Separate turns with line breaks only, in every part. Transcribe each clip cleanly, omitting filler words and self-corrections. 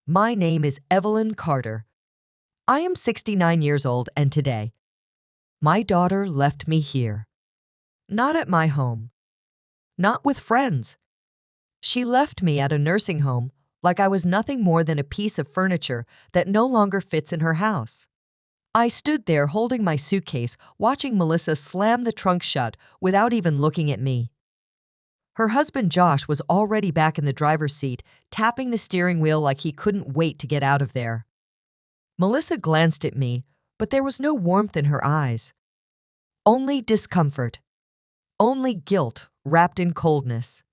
My name is Evelyn Carter. I am 69 years old, and today, my daughter left me here. Not at my home. Not with friends. She left me at a nursing home like I was nothing more than a piece of furniture that no longer fits in her house. I stood there holding my suitcase, watching Melissa slam the trunk shut without even looking at me. Her husband Josh was already back in the driver's seat, tapping the steering wheel like he couldn't wait to get out of there. Melissa glanced at me, but there was no warmth in her eyes. Only discomfort. Only guilt wrapped in coldness.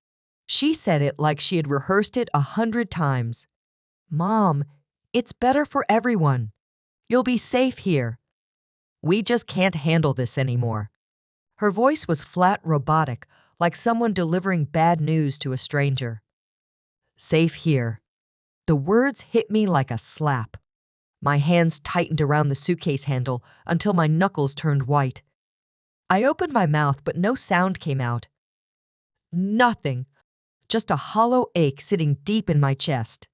She said it like she had rehearsed it 100 times. "Mom, it's better for everyone. You'll be safe here. We just can't handle this anymore." Her voice was flat, robotic, like someone delivering bad news to a stranger. Safe here. The words hit me like a slap. My hands tightened around the suitcase handle until my knuckles turned white. I opened my mouth, but no sound came out. Nothing. Just a hollow ache sitting deep in my chest.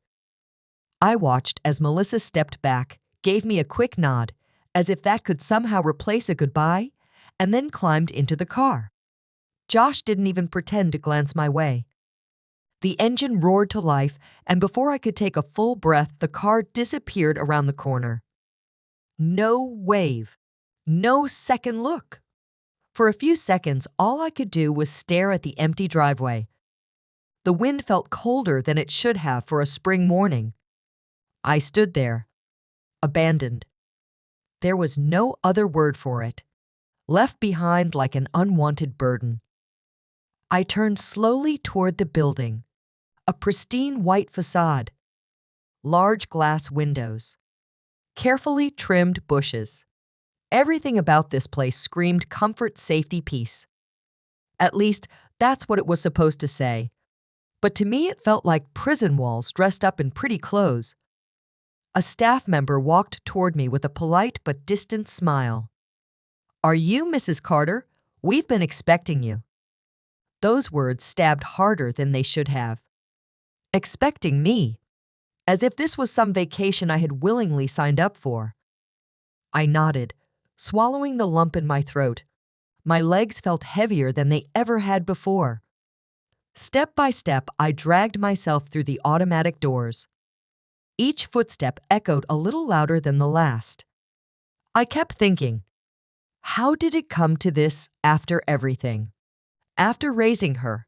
I watched as Melissa stepped back, gave me a quick nod, as if that could somehow replace a goodbye, and then climbed into the car. Josh didn't even pretend to glance my way. The engine roared to life, and before I could take a full breath, the car disappeared around the corner. No wave. No second look. For a few seconds, all I could do was stare at the empty driveway. The wind felt colder than it should have for a spring morning. I stood there, abandoned. There was no other word for it. Left behind like an unwanted burden. I turned slowly toward the building. A pristine white facade. Large glass windows. Carefully trimmed bushes. Everything about this place screamed comfort, safety, peace. At least, that's what it was supposed to say. But to me, it felt like prison walls dressed up in pretty clothes. A staff member walked toward me with a polite but distant smile. "Are you Mrs. Carter? We've been expecting you." Those words stabbed harder than they should have. Expecting me, as if this was some vacation I had willingly signed up for. I nodded, swallowing the lump in my throat. My legs felt heavier than they ever had before. Step by step, I dragged myself through the automatic doors. Each footstep echoed a little louder than the last. I kept thinking, how did it come to this after everything? After raising her?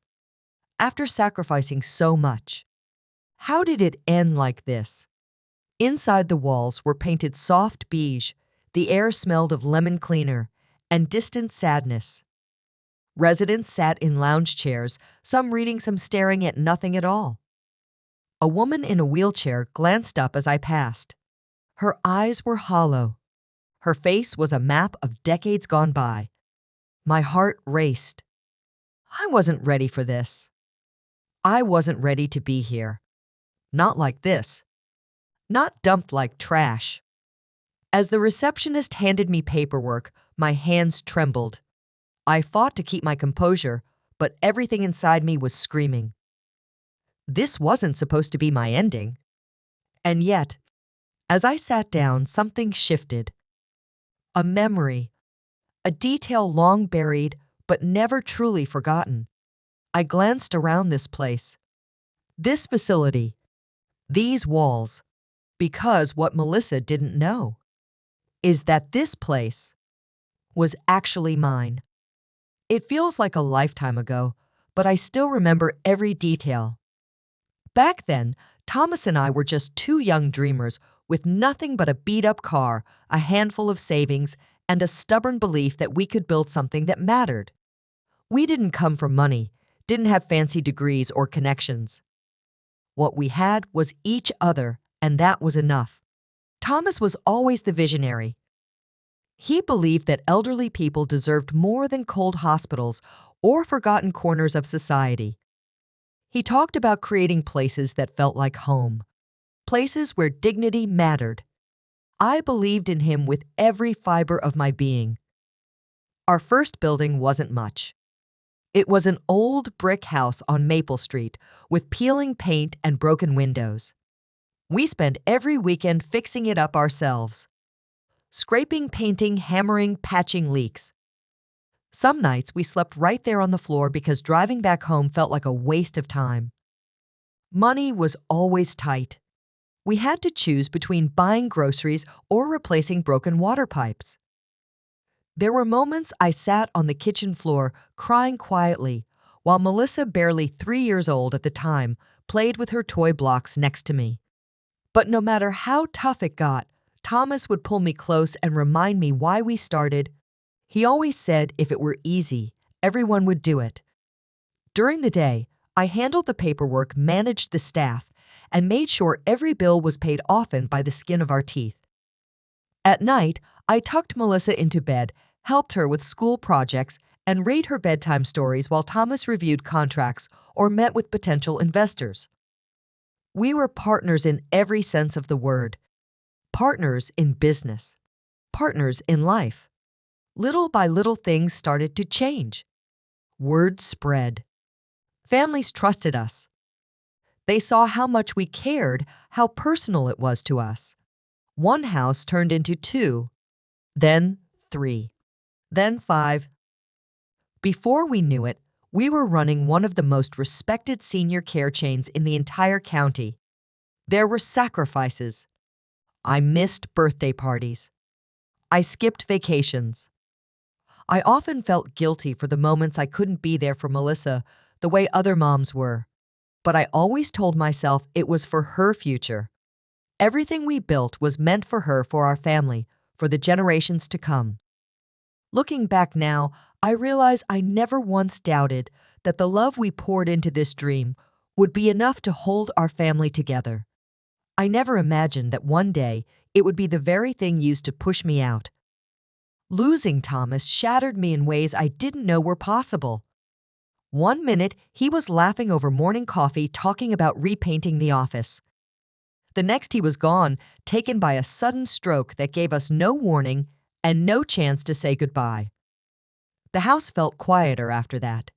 After sacrificing so much? How did it end like this? Inside the walls were painted soft beige, the air smelled of lemon cleaner, and distant sadness. Residents sat in lounge chairs, some reading, some staring at nothing at all. A woman in a wheelchair glanced up as I passed. Her eyes were hollow. Her face was a map of decades gone by. My heart raced. I wasn't ready for this. I wasn't ready to be here. Not like this. Not dumped like trash. As the receptionist handed me paperwork, my hands trembled. I fought to keep my composure, but everything inside me was screaming. This wasn't supposed to be my ending. And yet, as I sat down, something shifted. A memory. A detail long buried, but never truly forgotten. I glanced around this place. This facility. These walls. Because what Melissa didn't know is that this place was actually mine. It feels like a lifetime ago, but I still remember every detail. Back then, Thomas and I were just two young dreamers with nothing but a beat-up car, a handful of savings, and a stubborn belief that we could build something that mattered. We didn't come from money, didn't have fancy degrees or connections. What we had was each other, and that was enough. Thomas was always the visionary. He believed that elderly people deserved more than cold hospitals or forgotten corners of society. He talked about creating places that felt like home, places where dignity mattered. I believed in him with every fiber of my being. Our first building wasn't much. It was an old brick house on Maple Street with peeling paint and broken windows. We spent every weekend fixing it up ourselves. Scraping, painting, hammering, patching leaks. Some nights we slept right there on the floor because driving back home felt like a waste of time. Money was always tight. We had to choose between buying groceries or replacing broken water pipes. There were moments I sat on the kitchen floor crying quietly while Melissa, barely 3 years old at the time, played with her toy blocks next to me. But no matter how tough it got, Thomas would pull me close and remind me why we started. He always said if it were easy, everyone would do it. During the day, I handled the paperwork, managed the staff, and made sure every bill was paid, often by the skin of our teeth. At night, I tucked Melissa into bed, helped her with school projects, and read her bedtime stories while Thomas reviewed contracts or met with potential investors. We were partners in every sense of the word. Partners in business. Partners in life. Little by little, things started to change. Word spread. Families trusted us. They saw how much we cared, how personal it was to us. One house turned into 2, then 3, then 5. Before we knew it, we were running one of the most respected senior care chains in the entire county. There were sacrifices. I missed birthday parties. I skipped vacations. I often felt guilty for the moments I couldn't be there for Melissa the way other moms were. But I always told myself it was for her future. Everything we built was meant for her, for our family, for the generations to come. Looking back now, I realize I never once doubted that the love we poured into this dream would be enough to hold our family together. I never imagined that one day it would be the very thing used to push me out. Losing Thomas shattered me in ways I didn't know were possible. One minute, he was laughing over morning coffee, talking about repainting the office. The next, he was gone, taken by a sudden stroke that gave us no warning and no chance to say goodbye. The house felt quieter after that.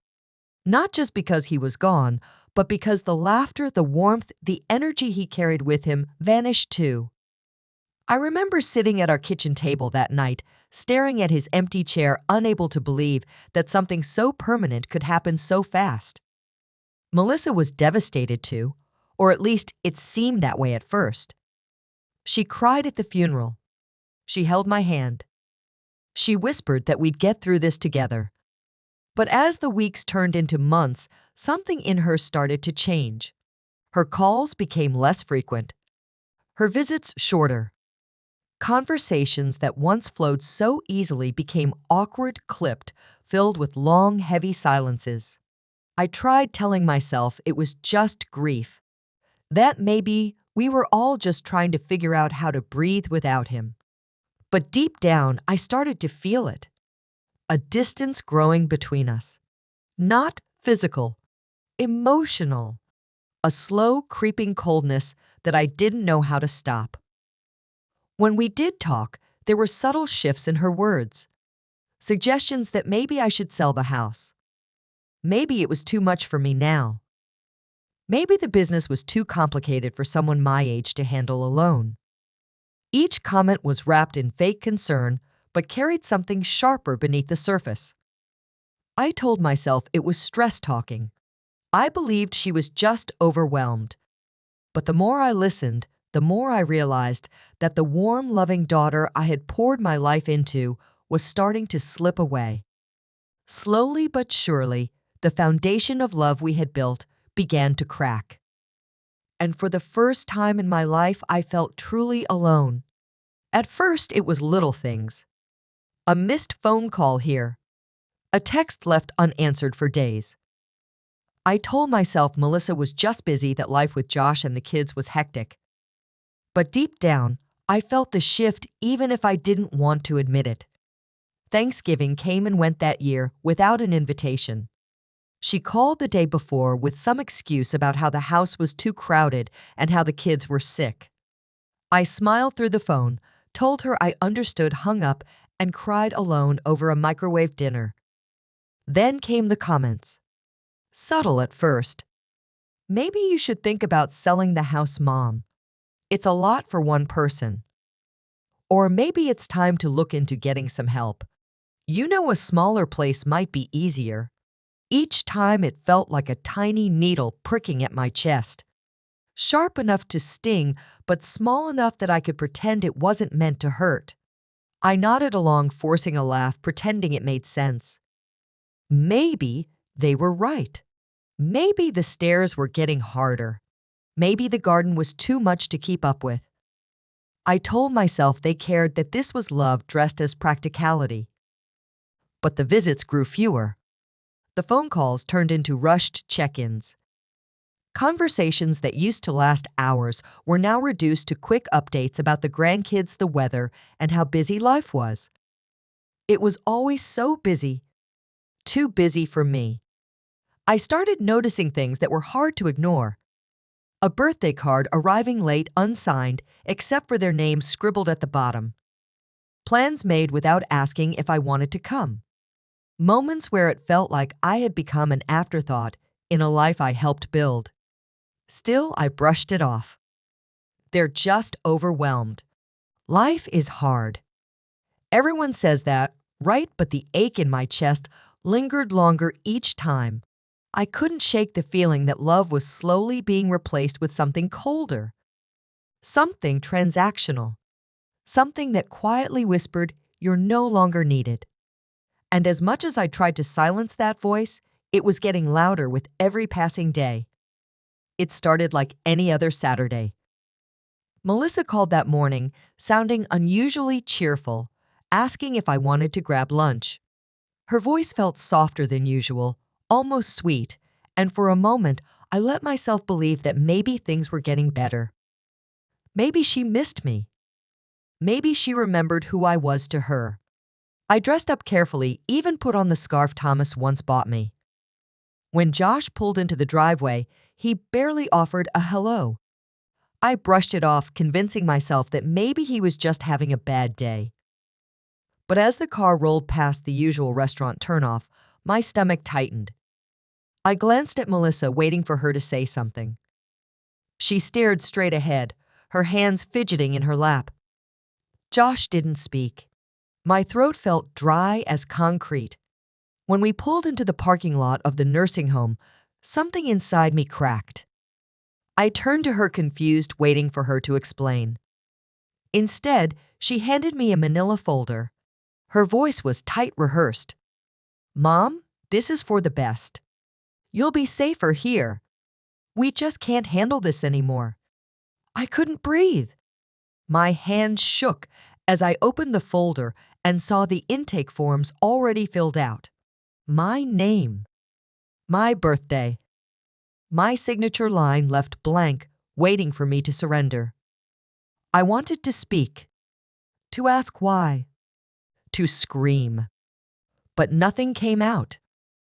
Not just because he was gone, but because the laughter, the warmth, the energy he carried with him vanished too. I remember sitting at our kitchen table that night, staring at his empty chair, unable to believe that something so permanent could happen so fast. Melissa was devastated too, or at least it seemed that way at first. She cried at the funeral. She held my hand. She whispered that we'd get through this together. But as the weeks turned into months, something in her started to change. Her calls became less frequent. Her visits shorter. Conversations that once flowed so easily became awkward, clipped, filled with long, heavy silences. I tried telling myself it was just grief, that maybe we were all just trying to figure out how to breathe without him. But deep down, I started to feel it. A distance growing between us. Not physical, emotional. A slow, creeping coldness that I didn't know how to stop. When we did talk, there were subtle shifts in her words. Suggestions that maybe I should sell the house. Maybe it was too much for me now. Maybe the business was too complicated for someone my age to handle alone. Each comment was wrapped in fake concern, but carried something sharper beneath the surface. I told myself it was stress talking. I believed she was just overwhelmed. But the more I listened, the more I realized that the warm, loving daughter I had poured my life into was starting to slip away. Slowly but surely, the foundation of love we had built began to crack. And for the first time in my life, I felt truly alone. At first, it was little things. A missed phone call here. A text left unanswered for days. I told myself Melissa was just busy, that life with Josh and the kids was hectic. But deep down, I felt the shift even if I didn't want to admit it. Thanksgiving came and went that year without an invitation. She called the day before with some excuse about how the house was too crowded and how the kids were sick. I smiled through the phone, told her I understood, hung up, and cried alone over a microwave dinner. Then came the comments. Subtle at first. Maybe you should think about selling the house, Mom. It's a lot for one person. Or maybe it's time to look into getting some help. You know, a smaller place might be easier. Each time it felt like a tiny needle pricking at my chest. Sharp enough to sting, but small enough that I could pretend it wasn't meant to hurt. I nodded along, forcing a laugh, pretending it made sense. Maybe they were right. Maybe the stairs were getting harder. Maybe the garden was too much to keep up with. I told myself they cared, that this was love dressed as practicality. But the visits grew fewer. The phone calls turned into rushed check-ins. Conversations that used to last hours were now reduced to quick updates about the grandkids, the weather, and how busy life was. It was always so busy, too busy for me. I started noticing things that were hard to ignore. A birthday card arriving late, unsigned, except for their names scribbled at the bottom. Plans made without asking if I wanted to come. Moments where it felt like I had become an afterthought in a life I helped build. Still, I brushed it off. They're just overwhelmed. Life is hard. Everyone says that, right? But the ache in my chest lingered longer each time. I couldn't shake the feeling that love was slowly being replaced with something colder, something transactional, something that quietly whispered, "You're no longer needed." And as much as I tried to silence that voice, it was getting louder with every passing day. It started like any other Saturday. Melissa called that morning, sounding unusually cheerful, asking if I wanted to grab lunch. Her voice felt softer than usual, almost sweet, and for a moment, I let myself believe that maybe things were getting better. Maybe she missed me. Maybe she remembered who I was to her. I dressed up carefully, even put on the scarf Thomas once bought me. When Josh pulled into the driveway, he barely offered a hello. I brushed it off, convincing myself that maybe he was just having a bad day. But as the car rolled past the usual restaurant turnoff, my stomach tightened. I glanced at Melissa, waiting for her to say something. She stared straight ahead, her hands fidgeting in her lap. Josh didn't speak. My throat felt dry as concrete. When we pulled into the parking lot of the nursing home, something inside me cracked. I turned to her, confused, waiting for her to explain. Instead, she handed me a manila folder. Her voice was tight, rehearsed. "Mom, this is for the best. You'll be safer here. We just can't handle this anymore." I couldn't breathe. My hands shook as I opened the folder and saw the intake forms already filled out. My name, my birthday, my signature line left blank, waiting for me to surrender. I wanted to speak, to ask why, to scream. But nothing came out.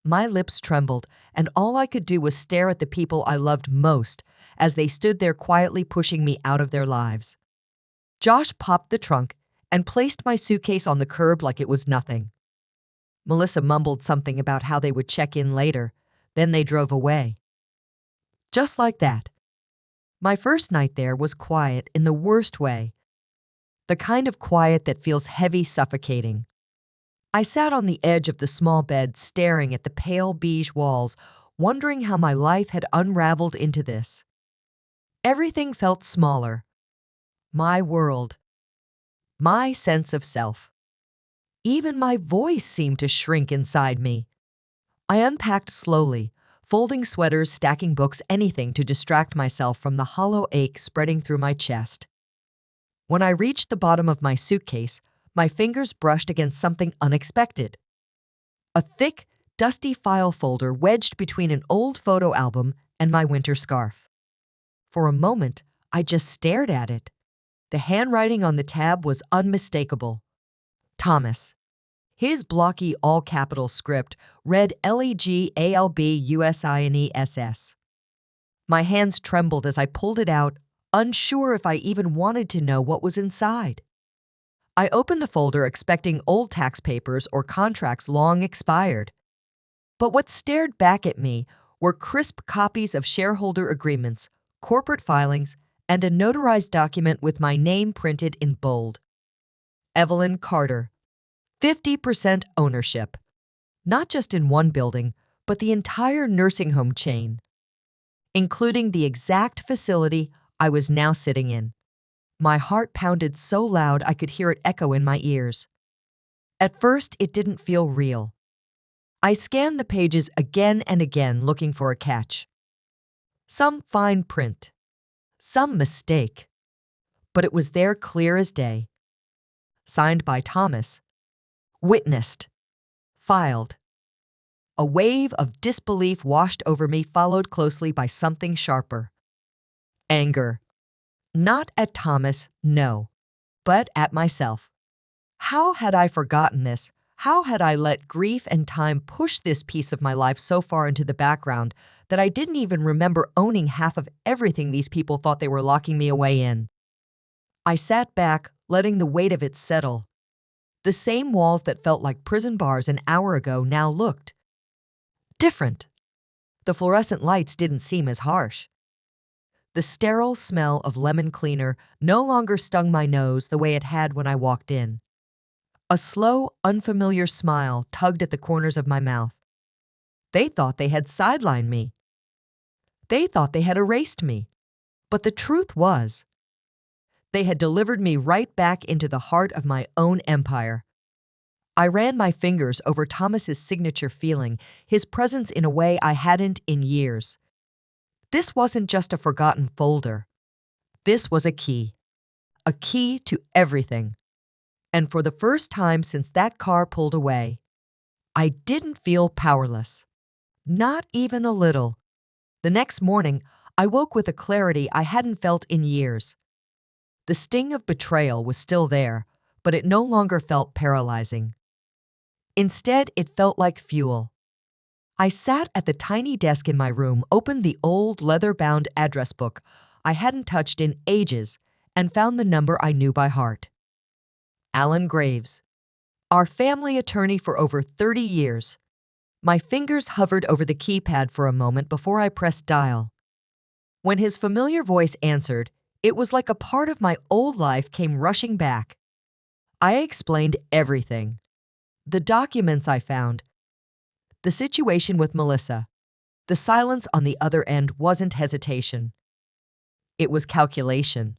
My lips trembled, and all I could do was stare at the people I loved most as they stood there quietly, pushing me out of their lives. Josh popped the trunk and placed my suitcase on the curb like it was nothing. Melissa mumbled something about how they would check in later, then they drove away. Just like that. My first night there was quiet in the worst way. The kind of quiet that feels heavy, suffocating. I sat on the edge of the small bed, staring at the pale beige walls, wondering how my life had unraveled into this. Everything felt smaller. My world. My sense of self. Even my voice seemed to shrink inside me. I unpacked slowly, folding sweaters, stacking books, anything to distract myself from the hollow ache spreading through my chest. When I reached the bottom of my suitcase, my fingers brushed against something unexpected. A thick, dusty file folder wedged between an old photo album and my winter scarf. For a moment, I just stared at it. The handwriting on the tab was unmistakable. Thomas. His blocky all-capital script read LEGALBUSINESS. My hands trembled as I pulled it out, unsure if I even wanted to know what was inside. I opened the folder expecting old tax papers or contracts long expired. But what stared back at me were crisp copies of shareholder agreements, corporate filings, and a notarized document with my name printed in bold. Evelyn Carter, 50% ownership. Not just in one building, but the entire nursing home chain, including the exact facility I was now sitting in. My heart pounded so loud I could hear it echo in my ears. At first, it didn't feel real. I scanned the pages again and again looking for a catch. Some fine print, some mistake, but it was there clear as day. Signed by Thomas, witnessed, filed. A wave of disbelief washed over me, followed closely by something sharper. Anger. Not at Thomas, no, but at myself. How had I forgotten this? How had I let grief and time push this piece of my life so far into the background that I didn't even remember owning half of everything these people thought they were locking me away in? I sat back, letting the weight of it settle. The same walls that felt like prison bars an hour ago now looked different. The fluorescent lights didn't seem as harsh. The sterile smell of lemon cleaner no longer stung my nose the way it had when I walked in. A slow, unfamiliar smile tugged at the corners of my mouth. They thought they had sidelined me. They thought they had erased me. But the truth was, they had delivered me right back into the heart of my own empire. I ran my fingers over Thomas's signature, feeling his presence in a way I hadn't in years. This wasn't just a forgotten folder. This was a key to everything. And for the first time since that car pulled away, I didn't feel powerless. Not even a little. The next morning, I woke with a clarity I hadn't felt in years. The sting of betrayal was still there, but it no longer felt paralyzing. Instead, it felt like fuel. I sat at the tiny desk in my room, opened the old leather-bound address book I hadn't touched in ages, and found the number I knew by heart. Alan Graves, our family attorney for over 30 years. My fingers hovered over the keypad for a moment before I pressed dial. When his familiar voice answered, it was like a part of my old life came rushing back. I explained everything. The documents I found, the situation with Melissa. The silence on the other end wasn't hesitation. It was calculation.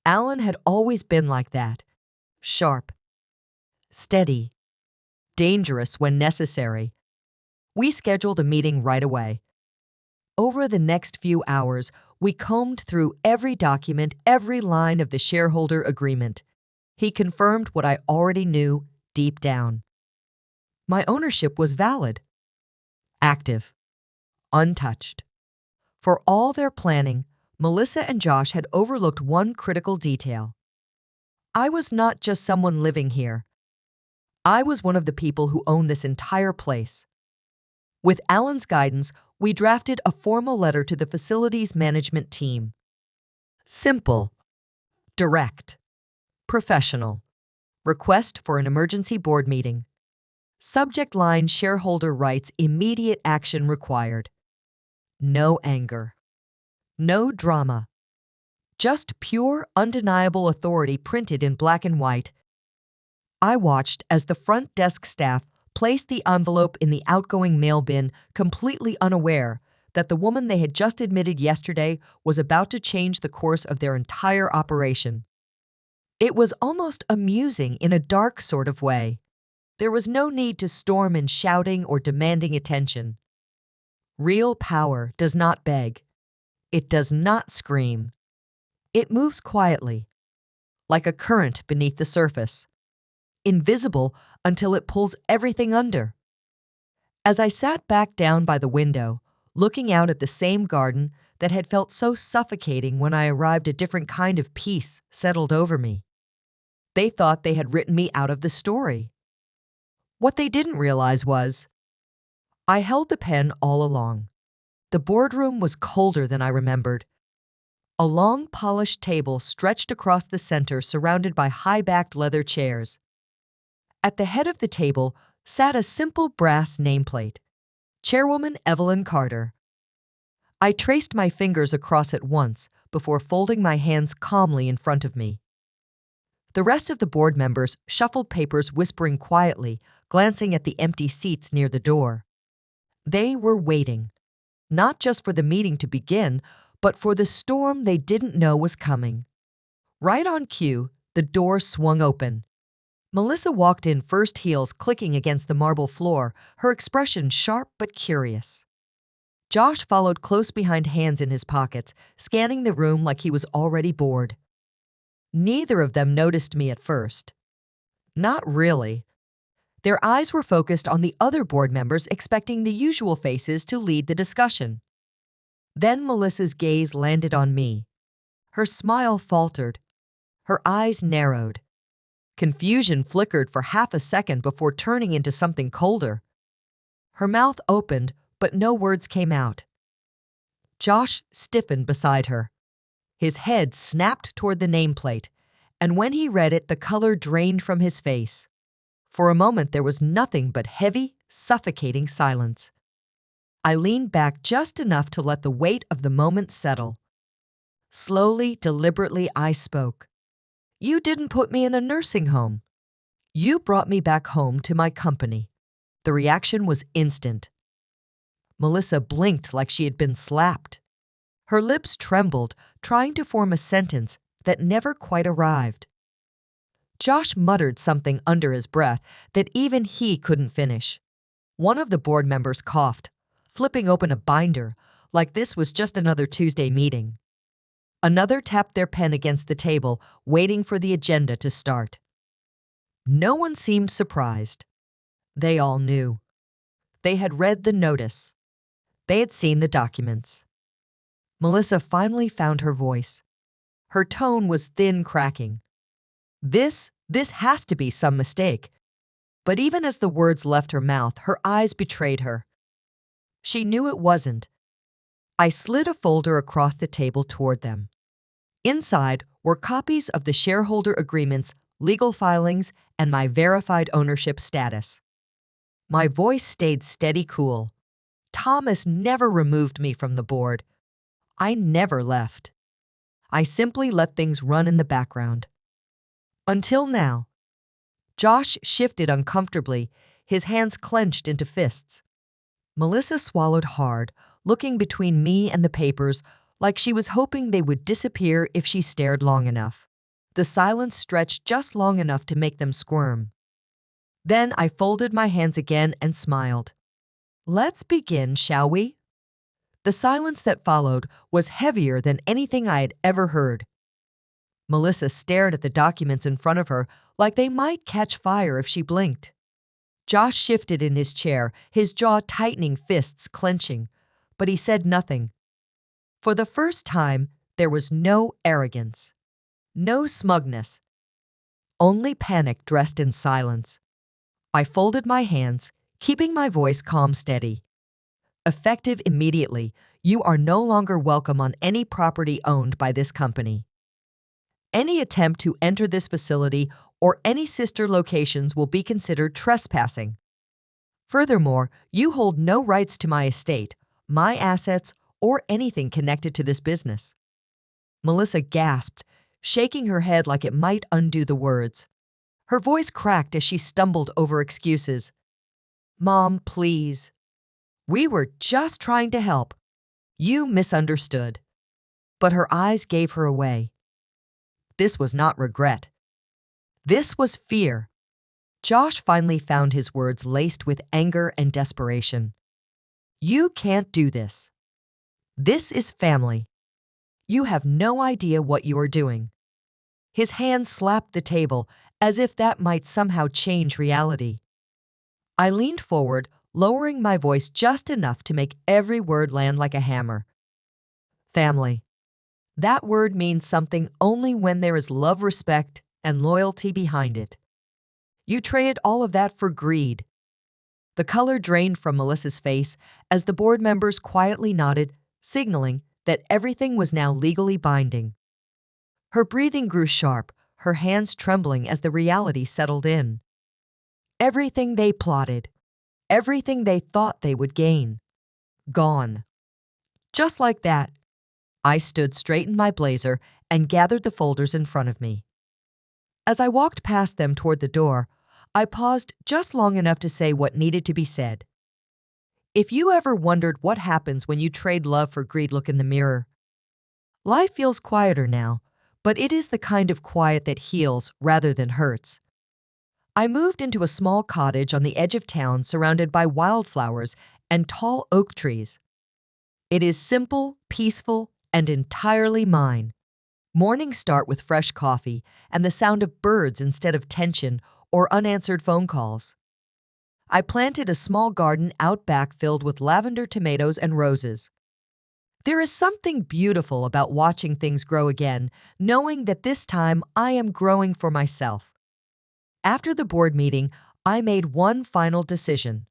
Alan had always been like that. Sharp, steady, dangerous when necessary. We scheduled a meeting right away. Over the next few hours, we combed through every document, every line of the shareholder agreement. He confirmed what I already knew deep down. My ownership was valid, active, untouched. For all their planning, Melissa and Josh had overlooked one critical detail. I was not just someone living here. I was one of the people who owned this entire place. With Alan's guidance, we drafted a formal letter to the facility's management team. Simple, direct, professional. Request for an emergency board meeting. Subject line: shareholder rights, immediate action required. No anger. No drama. Just pure, undeniable authority printed in black and white. I watched as the front desk staff placed the envelope in the outgoing mail bin, completely unaware that the woman they had just admitted yesterday was about to change the course of their entire operation. It was almost amusing in a dark sort of way. There was no need to storm in shouting or demanding attention. Real power does not beg. It does not scream. It moves quietly, like a current beneath the surface, invisible until it pulls everything under. As I sat back down by the window, looking out at the same garden that had felt so suffocating when I arrived, a different kind of peace settled over me. They thought they had written me out of the story. What they didn't realize was, I held the pen all along. The boardroom was colder than I remembered. A long, polished table stretched across the center, surrounded by high-backed leather chairs. At the head of the table sat a simple brass nameplate, Chairwoman Evelyn Carter. I traced my fingers across it once before folding my hands calmly in front of me. The rest of the board members shuffled papers, whispering quietly, glancing at the empty seats near the door. They were waiting, not just for the meeting to begin, but for the storm they didn't know was coming. Right on cue, the door swung open. Melissa walked in, first heels clicking against the marble floor, her expression sharp but curious. Josh followed close behind, hands in his pockets, scanning the room like he was already bored. Neither of them noticed me at first. Not really. Their eyes were focused on the other board members, expecting the usual faces to lead the discussion. Then Melissa's gaze landed on me. Her smile faltered. Her eyes narrowed. Confusion flickered for half a second before turning into something colder. Her mouth opened, but no words came out. Josh stiffened beside her. His head snapped toward the nameplate, and when he read it, the color drained from his face. For a moment, there was nothing but heavy, suffocating silence. I leaned back just enough to let the weight of the moment settle. Slowly, deliberately, I spoke. "You didn't put me in a nursing home. You brought me back home to my company." The reaction was instant. Melissa blinked like she had been slapped. Her lips trembled, trying to form a sentence that never quite arrived. Josh muttered something under his breath that even he couldn't finish. One of the board members coughed, flipping open a binder, like this was just another Tuesday meeting. Another tapped their pen against the table, waiting for the agenda to start. No one seemed surprised. They all knew. They had read the notice. They had seen the documents. Melissa finally found her voice. Her tone was thin, cracking. This has to be some mistake." But even as the words left her mouth, her eyes betrayed her. She knew it wasn't. I slid a folder across the table toward them. Inside were copies of the shareholder agreements, legal filings, and my verified ownership status. My voice stayed steady, cool. Thomas never removed me from the board. I never left. I simply let things run in the background. Until now. Josh shifted uncomfortably, his hands clenched into fists. Melissa swallowed hard, looking between me and the papers like she was hoping they would disappear if she stared long enough. The silence stretched just long enough to make them squirm. Then I folded my hands again and smiled. "Let's begin, shall we?" The silence that followed was heavier than anything I had ever heard. Melissa stared at the documents in front of her like they might catch fire if she blinked. Josh shifted in his chair, his jaw tightening, fists clenching, but he said nothing. For the first time, there was no arrogance, no smugness, only panic dressed in silence. I folded my hands, keeping my voice calm, steady. "Effective immediately, you are no longer welcome on any property owned by this company. Any attempt to enter this facility or any sister locations will be considered trespassing. Furthermore, you hold no rights to my estate, my assets, or anything connected to this business." Melissa gasped, shaking her head like it might undo the words. Her voice cracked as she stumbled over excuses. "Mom, please. We were just trying to help. You misunderstood." But her eyes gave her away. This was not regret. This was fear. Josh finally found his words laced with anger and desperation. "You can't do this. This is family. You have no idea what you are doing." His hand slapped the table as if that might somehow change reality. I leaned forward, lowering my voice just enough to make every word land like a hammer. Family. That word means something only when there is love, respect, and loyalty behind it. You traded all of that for greed. The color drained from Melissa's face as the board members quietly nodded, signaling that everything was now legally binding. Her breathing grew sharp, her hands trembling as the reality settled in. Everything they plotted, everything they thought they would gain, gone. Just like that, I stood straight in my blazer and gathered the folders in front of me. As I walked past them toward the door, I paused just long enough to say what needed to be said. If you ever wondered what happens when you trade love for greed, look in the mirror. Life feels quieter now, but it is the kind of quiet that heals rather than hurts. I moved into a small cottage on the edge of town surrounded by wildflowers and tall oak trees. It is simple, peaceful, and entirely mine. Mornings start with fresh coffee and the sound of birds instead of tension or unanswered phone calls. I planted a small garden out back filled with lavender, tomatoes, and roses. There is something beautiful about watching things grow again, knowing that this time I am growing for myself. After the board meeting, I made one final decision.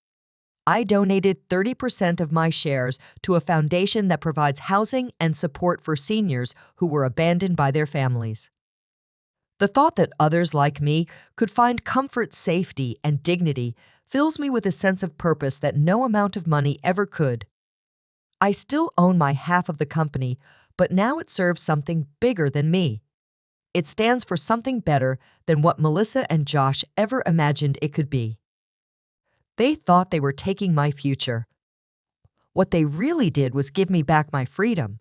I donated 30% of my shares to a foundation that provides housing and support for seniors who were abandoned by their families. The thought that others like me could find comfort, safety, and dignity fills me with a sense of purpose that no amount of money ever could. I still own my half of the company, but now it serves something bigger than me. It stands for something better than what Melissa and Josh ever imagined it could be. They thought they were taking my future. What they really did was give me back my freedom.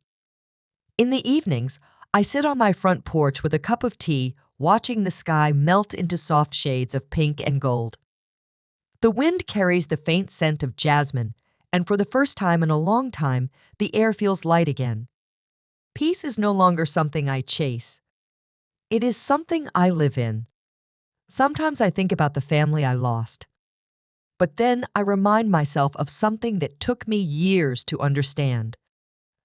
In the evenings, I sit on my front porch with a cup of tea, watching the sky melt into soft shades of pink and gold. The wind carries the faint scent of jasmine, and for the first time in a long time, the air feels light again. Peace is no longer something I chase. It is something I live in. Sometimes I think about the family I lost. But then I remind myself of something that took me years to understand.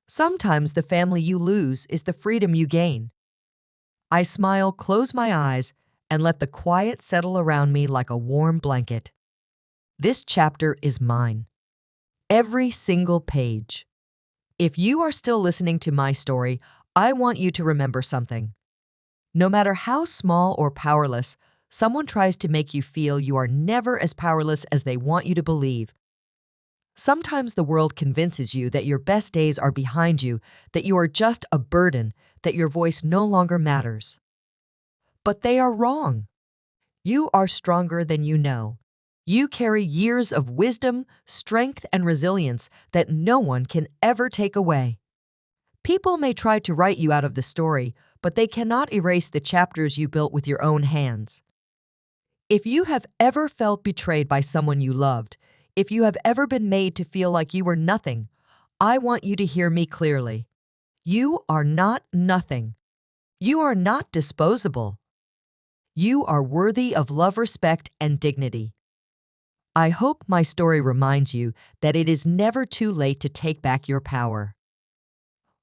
Sometimes the family you lose is the freedom you gain. I smile, close my eyes, and let the quiet settle around me like a warm blanket. This chapter is mine. Every single page. If you are still listening to my story, I want you to remember something. No matter how small or powerless, someone tries to make you feel you are never as powerless as they want you to believe. Sometimes the world convinces you that your best days are behind you, that you are just a burden, that your voice no longer matters. But they are wrong. You are stronger than you know. You carry years of wisdom, strength, and resilience that no one can ever take away. People may try to write you out of the story, but they cannot erase the chapters you built with your own hands. If you have ever felt betrayed by someone you loved, if you have ever been made to feel like you were nothing, I want you to hear me clearly. You are not nothing. You are not disposable. You are worthy of love, respect, and dignity. I hope my story reminds you that it is never too late to take back your power.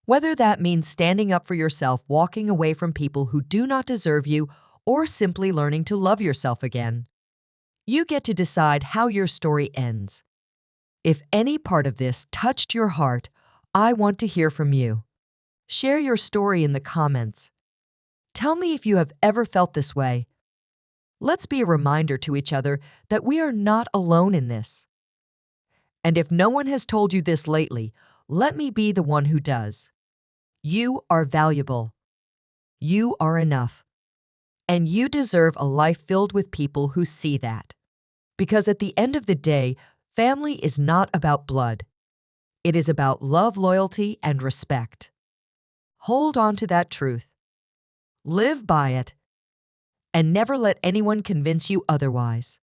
Whether that means standing up for yourself, walking away from people who do not deserve you, or simply learning to love yourself again, you get to decide how your story ends. If any part of this touched your heart, I want to hear from you. Share your story in the comments. Tell me if you have ever felt this way. Let's be a reminder to each other that we are not alone in this. And if no one has told you this lately, let me be the one who does. You are valuable. You are enough. And you deserve a life filled with people who see that. Because at the end of the day, family is not about blood. It is about love, loyalty, and respect. Hold on to that truth. Live by it. And never let anyone convince you otherwise.